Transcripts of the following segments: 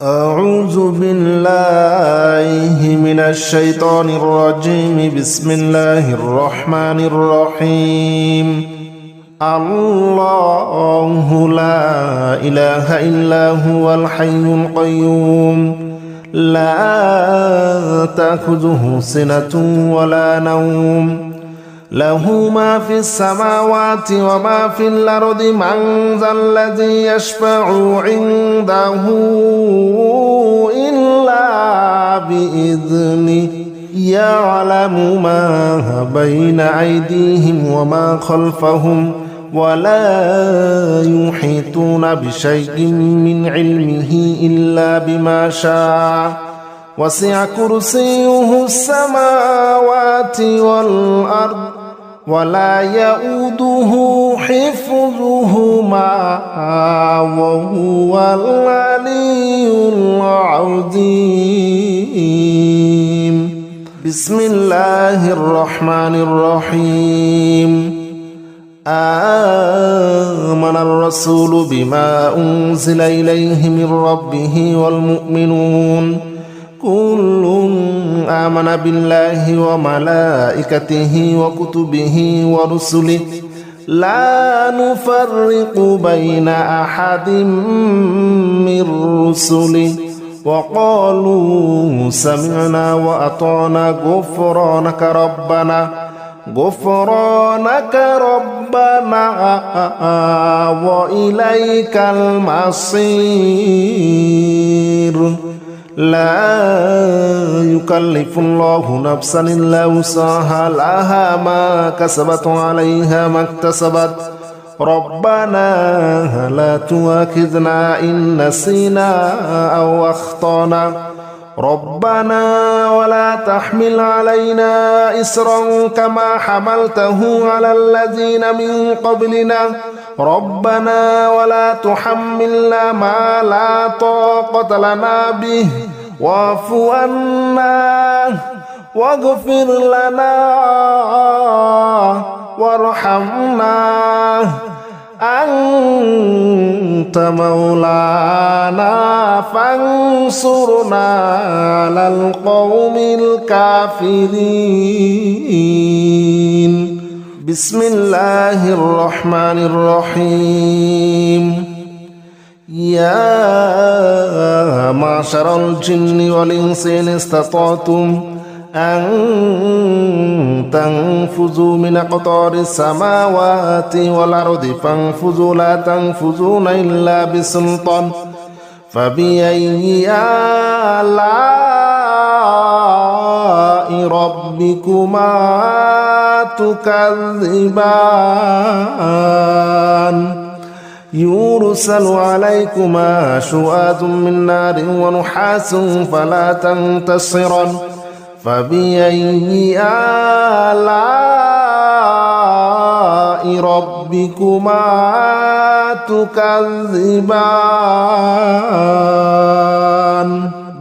أعوذ بالله من الشيطان الرجيم. بسم الله الرحمن الرحيم. الله لا إله إلا هو الحي القيوم لا تأخذه سنة ولا نوم له ما في السماوات وما في الأرض من ذا الذي يشفع عنده إلا بإذنه يعلم ما بين أيديهم وما خلفهم ولا يحيطون بشيء من علمه إلا بما شاء وسع كرسيه السماوات والأرض ولا يؤوده حفظهما وهو العلي العظيم. بسم الله الرحمن الرحيم. آمن الرسول بما أنزل إليه من ربه والمؤمنون كل آمن بالله وملائكته وكتبه ورسله لا نفرق بين أحد من رسله وقالوا سمعنا وأطعنا غفرانك ربنا وإليك المصير. لا يكلف الله نفسا إلا وسعها لها ما كسبت عليها ما اكتسبت ربنا لا تؤاخذنا إن نسينا أو أخطأنا ربنا ولا تحمل علينا إصرا كما حملته على الذين من قبلنا ربنا ولا تحملنا ما لا طاقة لنا به واعف عنا واغفر لنا وارحمنا أنت مولانا فانصرنا على القوم الكافرين. بسم الله الرحمن الرحيم. يا معشر الجن والإنس إن استطعتم أن تنفذوا من أقطار السماوات والأرض فانفذوا لا تنفذون إلا بسلطان فبأي آلاء ربكما تكذبان يرسل عليكما شواظ من نار ونحاس فلا تنتصران فبأي آلاء ربكما تكذبان.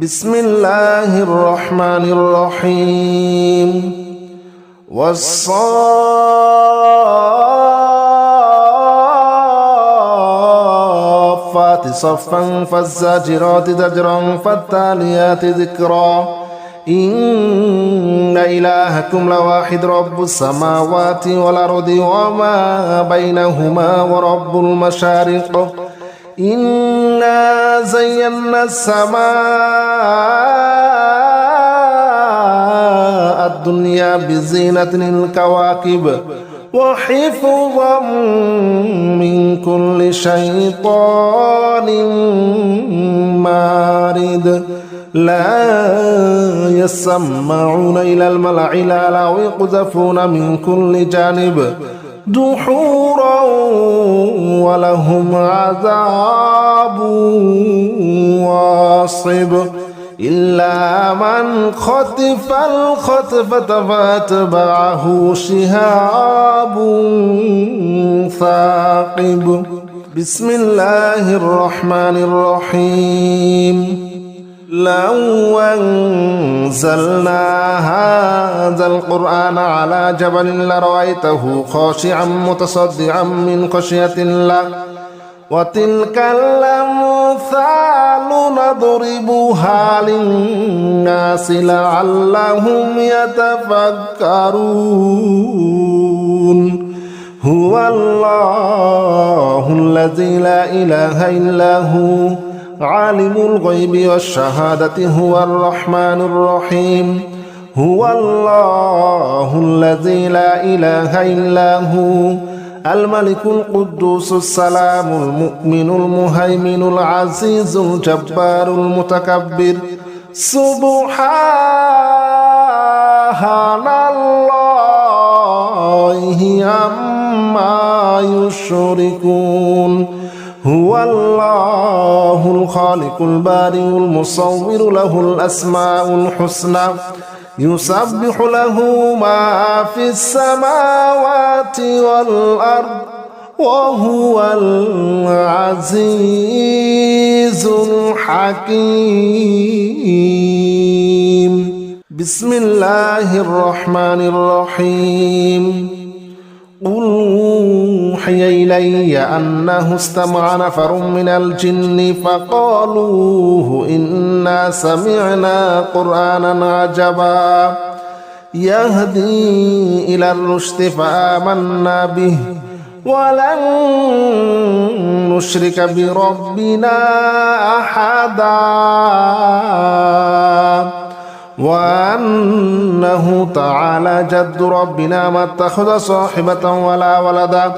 بسم الله الرحمن الرحيم. والصافات صفا فالزاجرات زجرا فالتاليات ذكرا إن إلهكم لواحد رب السماوات والأرض وما بينهما ورب المشارق إنا زينا السماء الدنيا بزينة الكواكب وحفظا من كل شيطان مارد لا يسمعون إلى الملأ الأعلى ويقذفون من كل جانب دحورا ولهم عذاب واصب إلا من خطف الخطفة فاتبعه شهاب ثاقب. بسم الله الرحمن الرحيم. لو أنزلنا هذا القرآن على جبل لرأيته خاشعا متصدعا من خشية الله وتلك الأمثال نضربها للناس لعلهم يتفكرون هو الله الذي لا إله إلا هو عالم الغيب والشهادة هو الرحمن الرحيم هو الله الذي لا إله إلا هو الملك القدوس السلام المؤمن المهيمن العزيز الجبار المتكبر سبحان الله عما يشركون هو الله الخالق البارئ المصور له الأسماء الحسنى يسبح له ما في السماوات والأرض وهو العزيز الحكيم بسم الله الرحمن الرحيم قل أوحي إلي أنه استمع نفر من الجن فقالوا إنا سمعنا قرآنا عجبا يهدي إلى الرشد فآمنا به ولن نشرك بربنا أحدا وأنه تعالى جد ربنا ما اتخذ صاحبة ولا ولدا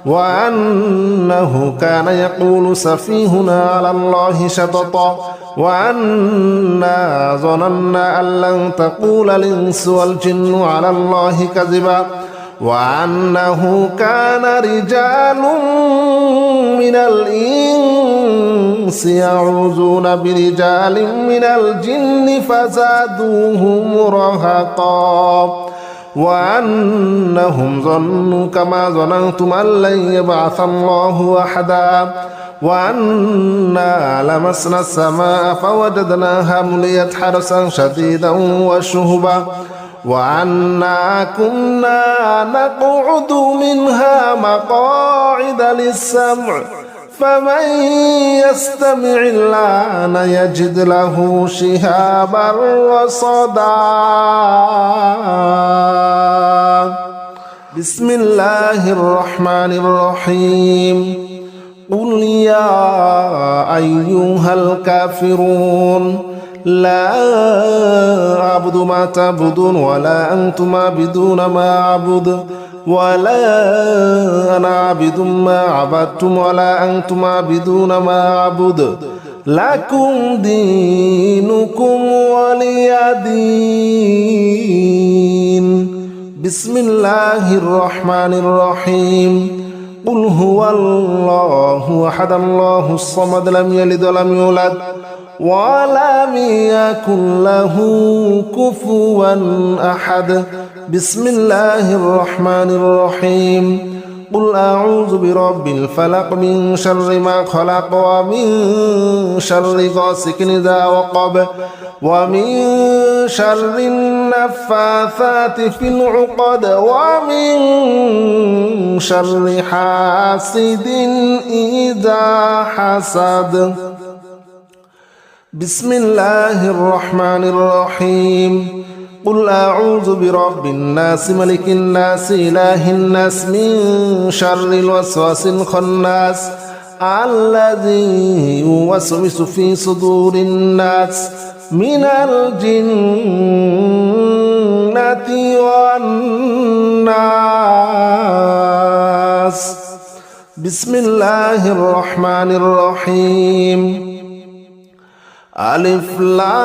وأنه كان يقول سفيهنا على الله شططا وأنا ظننا أن لن تقول الإنس والجن على الله كذبا وأنه كان رجال من الإنس يعوذون برجال من الجن فزادوهم رهقا وأنهم ظنوا كما ظننتم أن لن يبعث الله أحدا وأنا لمسنا السماء فوجدناها مليت حرسا شديدا وشهبا وأنا كنا نقعد منها مقاعد للسمع فمن يستمع الآن يجد له شهابا رصدا بسم الله الرحمن الرحيم قل يا أيها الكافرون لا أعبد ما تعبدون ولا أنتم عابدون ما أعبد ولا أنا عابد ما عبدتم ولا أنتم عابدون ما أعبد لكم دينكم ولي دين بسم الله الرحمن الرحيم قل هو الله أحد الله الصمد لم يلد ولم يولد ولم يكن له كفوا أحد بسم الله الرحمن الرحيم قل أعوذ برب الفلق من شر ما خلق ومن شر غاسق إذا وقب ومن شر النفاثات في العقد ومن شر حاسد إذا حسد بسم الله الرحمن الرحيم قل أعوذ برب الناس ملك الناس إله الناس من شر الوسواس الخناس الذي يوسوس في صدور الناس من الجنة والناس بسم الله الرحمن الرحيم ألف لام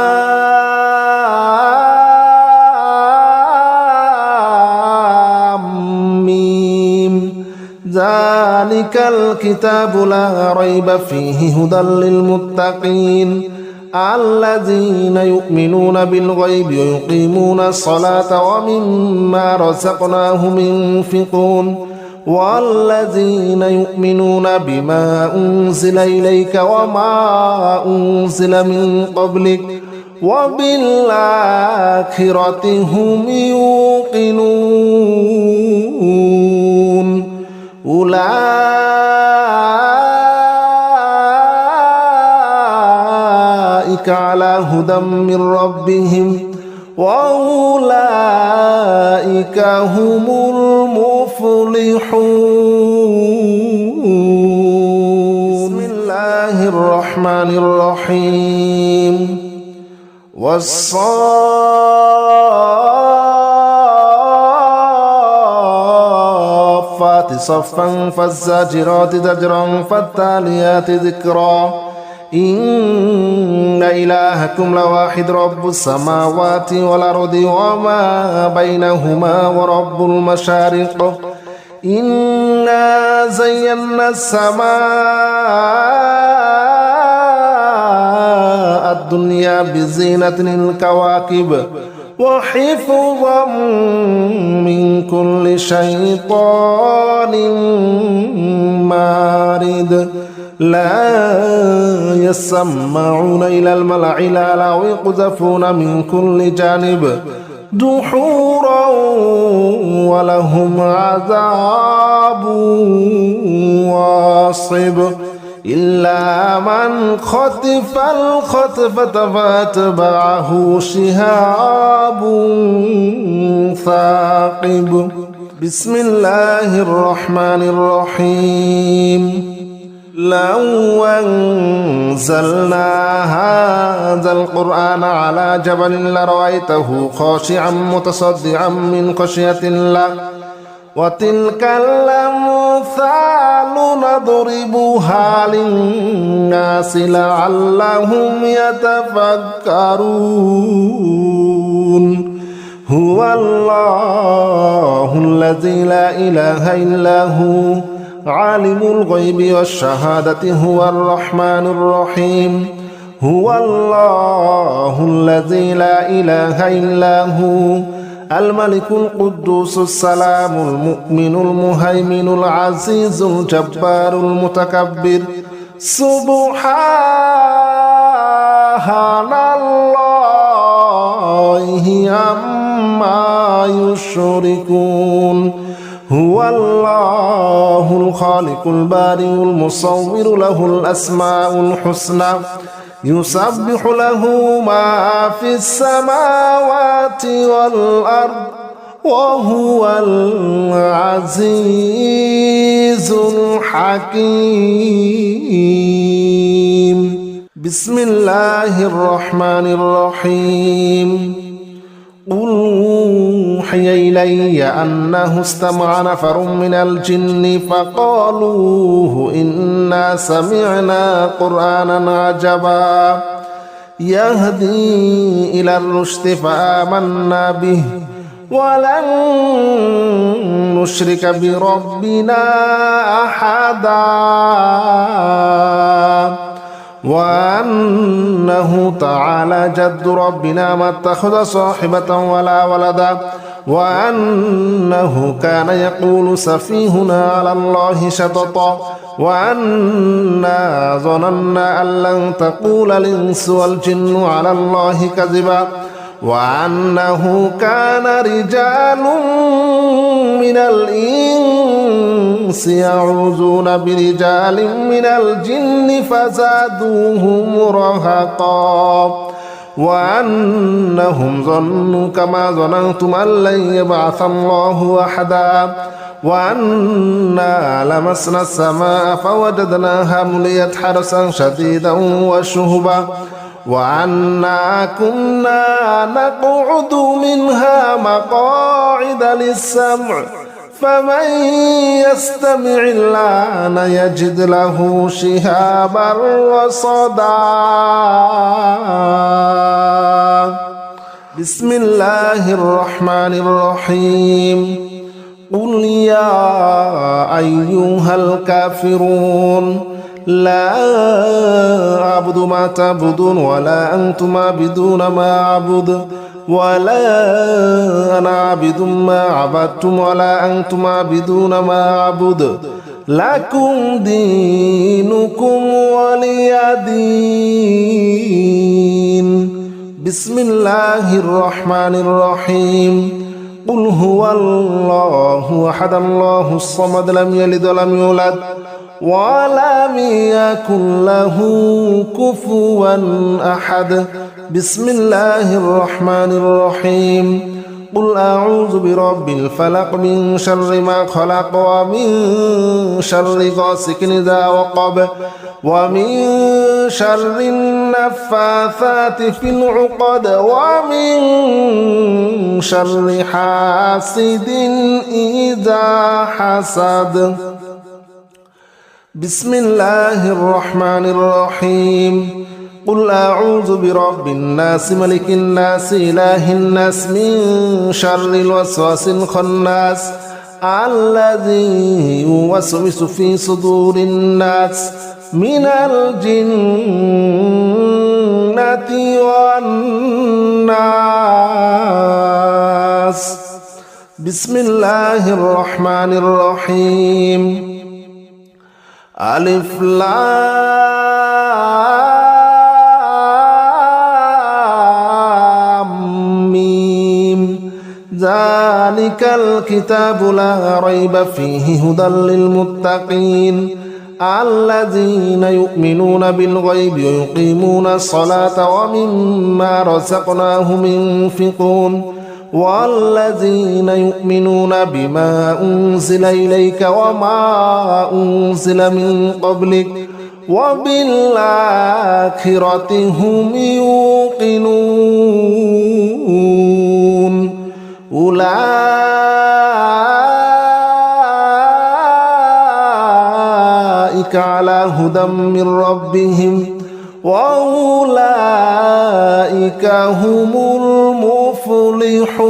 ميم ذلك الكتاب لا ريب فيه هدى للمتقين الذين يؤمنون بالغيب ويقيمون الصلاة ومما رزقناهم ينفقون والذين يؤمنون بما أنزل إليك وما أنزل من قبلك وبالآخرة هم يوقنون أولئك أولئك على هدى من ربهم وأولئك هم المفلحون. بسم الله الرحمن الرحيم. والصافات صفا فالزاجرات زجرا فالتاليات ذكرا إن إلهكم لواحد رب السماوات والأرض وما بينهما ورب المشارق إنا زينا السماء الدنيا بزينة الكواكب وحفظا من كل شيطان مارد لا يسمعون إلى الملأ الأعلى ويقذفون من كل جانب دحورا ولهم عذاب واصب إلا من خطف الخطفة فأتبعه شهاب ثاقب. بسم الله الرحمن الرحيم. لو أنزلنا هذا القرآن على جبل لرأيته خاشعا متصدعا من خشية الله وتلك الأمثال نضربها للناس لعلهم يتفكرون. هو الله الذي لا إله إلا هو عالم الغيب والشهادة هو الرحمن الرحيم. هو الله الذي لا إله إلا هو الملك القدوس السلام المؤمن المهيمن العزيز الجبار المتكبر سبحان الله عما يشركون. هو الله الخالق البارئ المصور له الأسماء الحسنى يسبح له ما في السماوات والأرض وهو العزيز الحكيم. بسم الله الرحمن الرحيم. قل أوحي إلي أنه استمع نفر من الجن فقالوا إنا سمعنا قرآنا عجبا يهدي إلى الرشد فآمنا به ولن نشرك بربنا أحدا وأنه تعالى جد ربنا ما اتخذ صاحبة ولا ولدا وأنه كان يقول سفيهنا على الله شططا وأنا ظننا أن لن تقول الإنس والجن على الله كذبا وأنه كان رجال من الإنس يعوذون برجال من الجن فزادوهم رهقا وأنهم ظنوا كما ظننتم أن لن يبعث الله أحدا وأنا لمسنا السماء فوجدناها مليت حرسا شديدا وشهبا وأنا كنا نقعد منها مقاعد للسمع فمن يستمع الآن يجد له شهابا رصدا. بسم الله الرحمن الرحيم. قل يا أيها الكافرون لا أعبد ما تعبدون ولا أنتم عابدون ما أعبد ولا أنا عابد ما عبدتم ولا أنتم عابدون ما أعبد لكم دينكم ولي دين. بسم الله الرحمن الرحيم. قل هو الله أحد الله الصمد لم يلد ولم يولد ولم يكن له كفوا أحد. بسم الله الرحمن الرحيم. قل أعوذ برب الفلق من شر ما خلق ومن شر غاسق إذا وقب ومن شر النفاثات في العقد ومن شر حاسد إذا حسد. بسم الله الرحمن الرحيم. قل أعوذ برب الناس ملك الناس إله الناس من شر الوسواس الخناس الذي يوسوس في صدور الناس من الجنة والناس. بسم الله الرحمن الرحيم. ألف لام ميم. ذلك الكتاب لا ريب فيه هدى للمتقين الذين يؤمنون بالغيب ويقيمون الصلاة ومما رزقناهم ينفقون والذين يؤمنون بما أنزل إليك وما أنزل من قبلك وبالآخرة هم يوقنون. أولئك على هدى من ربهم وأولئك هم المفلحون.